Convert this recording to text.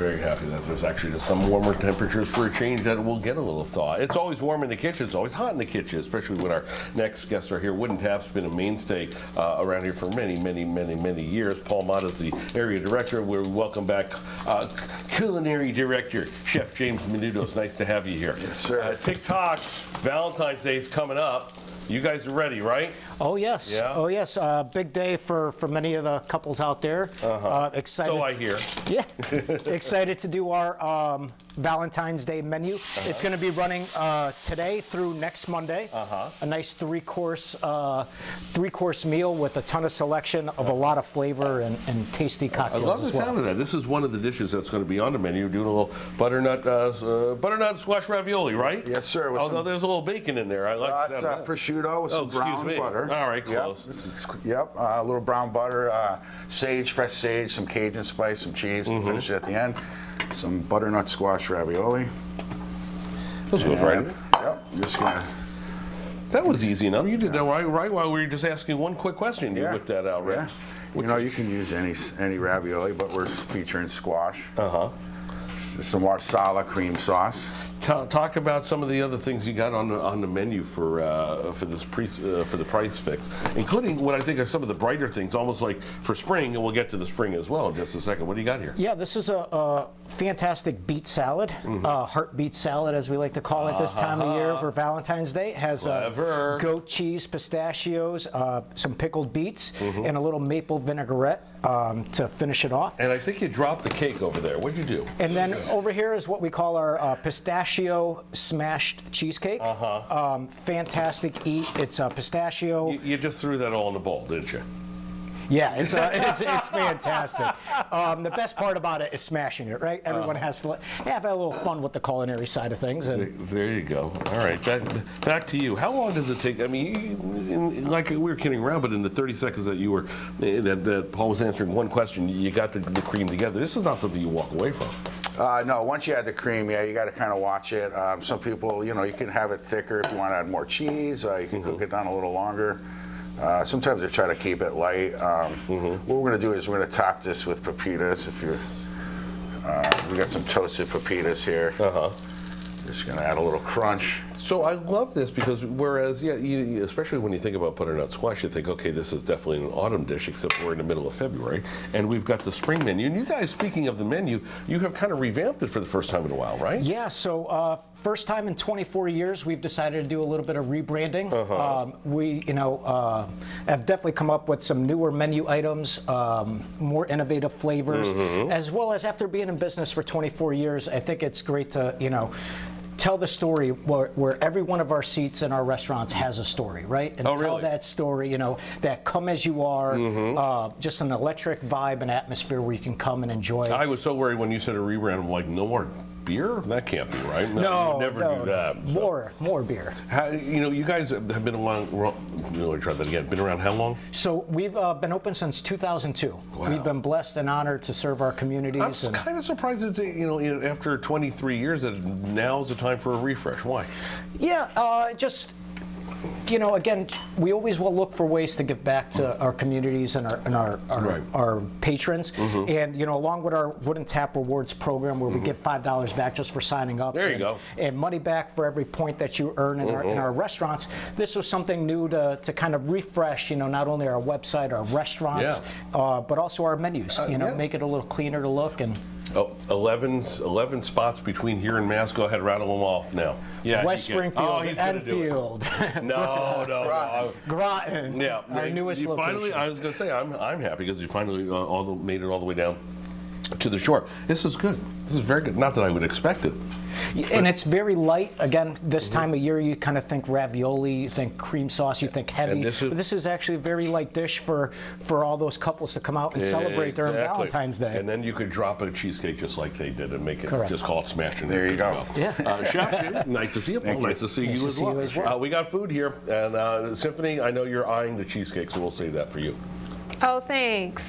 Very happy that there's actually just some warmer temperatures for a change, that we'll get a little thaw. It's always warm in the kitchen. It's always hot in the kitchen, especially when our next guests are here. Wooden Tap's been a mainstay around here for many years. Paul Mott is the area director. We welcome back culinary director, Chef James Menudo. It's nice to have you here. Yes, sir. TikTok, Valentine's Day is coming up. You guys are ready, right? Oh yes. Yeah? Oh yes. Big day for many of the couples out there. Excited. So I hear. Yeah. Excited to do our Valentine's Day menu. It's going to be running today through next Monday. A nice three-course meal with a ton of selection of a lot of flavor and tasty I cocktails love the as well. sound of that. This is one of the dishes that's going to be on the menu. Doing a little butternut squash ravioli, right? Yes, sir. Although there's a little bacon in there. I like the It's sound of that. prosciutto with some brown butter. All right, close. Yep, a little brown butter, sage, fresh sage, some Cajun spice, some cheese to finish it at the end. Some butternut squash ravioli. This goes right in. Yep, just gonna. That was easy enough. You did that right while we were just asking one quick question. You whipped that out, right? Yeah. You know, you can use any ravioli, but we're featuring squash. Just some marsala cream sauce. Talk about some of the other things you got on the menu for the price fix, including what I think are some of the brighter things, almost like for spring, and we'll get to the spring as well in just a second. What do you got here? Yeah, this is a fantastic beet salad, heart beet salad as we like to call it this time of year for Valentine's Day. It has goat cheese, pistachios, some pickled beets, and a little maple vinaigrette to finish it off. And I think you dropped the cake over there. What'd you do? And then over here is what we call our pistachio smashed cheesecake. Fantastic eat. It's pistachio. You just threw that all in the bowl, didn't you? Yeah, it's fantastic. The best part about it is smashing it, right? Everyone has to have a little fun with the culinary side of things. And there you go. All right, back to you. How long does it take? I mean, like we were kidding around, but in the 30 seconds that you were that Paul was answering one question, you got the cream together. This is not something you walk away from. No, once you add the cream, yeah, you got to kind of watch it. Some people, you know, you can have it thicker if you want to add more cheese. You can cook it down a little longer. Sometimes I try to keep it light. What we're going to do is we're going to top this with pepitas. We got some toasted pepitas here. Just going to add a little crunch. So I love this because whereas, yeah, especially when you think about butternut squash, you think, okay, this is definitely an autumn dish, except we're in the middle of February, and we've got the spring menu. And you guys, speaking of the menu, you have kind of revamped it for the first time in a while, right? Yeah, so first time in 24 years, we've decided to do a little bit of rebranding. We, have definitely come up with some newer menu items, more innovative flavors, as well as after being in business for 24 years, I think it's great to, tell the story where every one of our seats in our restaurants has a story, right? And tell that story, that come as you are, just an electric vibe and atmosphere where you can come and enjoy. I was so worried when you said a rebrand. I'm like, no more beer? That can't be right. No, you never do that. So. More beer. How, you guys have been try that again. Been around how long? So we've been open since 2002. Wow. We've been blessed and honored to serve our communities. I'm kind of surprised that after 23 years that now is the time for a refresh. Why? Yeah, just. Again, we always will look for ways to give back to our communities and our patrons. And, along with our Wooden Tap Rewards program, where we give $5 back just for signing up. There you go. And money back for every point that you earn in our restaurants. This was something new to kind of refresh, not only our website, our restaurants, but also our menus. Make it a little cleaner to look and. 11 spots between here and Mass. Go ahead, rattle them off now. Yeah, West Springfield, Enfield. No. Groton. Yeah, our newest location. Finally, I was going to say, I'm happy because you finally made it all the way down to the shore. This is good. This is very good. Not that I would expect it. And it's very light. Again, this time of year, you kind of think ravioli, you think cream sauce, you think heavy. But this is actually a very light dish for all those couples to come out and celebrate during Valentine's Day. And then you could drop a cheesecake just like they did and make it, just call it smashed. There you go. Yeah. Chef, nice to see you, Paul. Nice to see you as well. We got food here. And Symphony, I know you're eyeing the cheesecake, so we'll save that for you. Oh, thanks.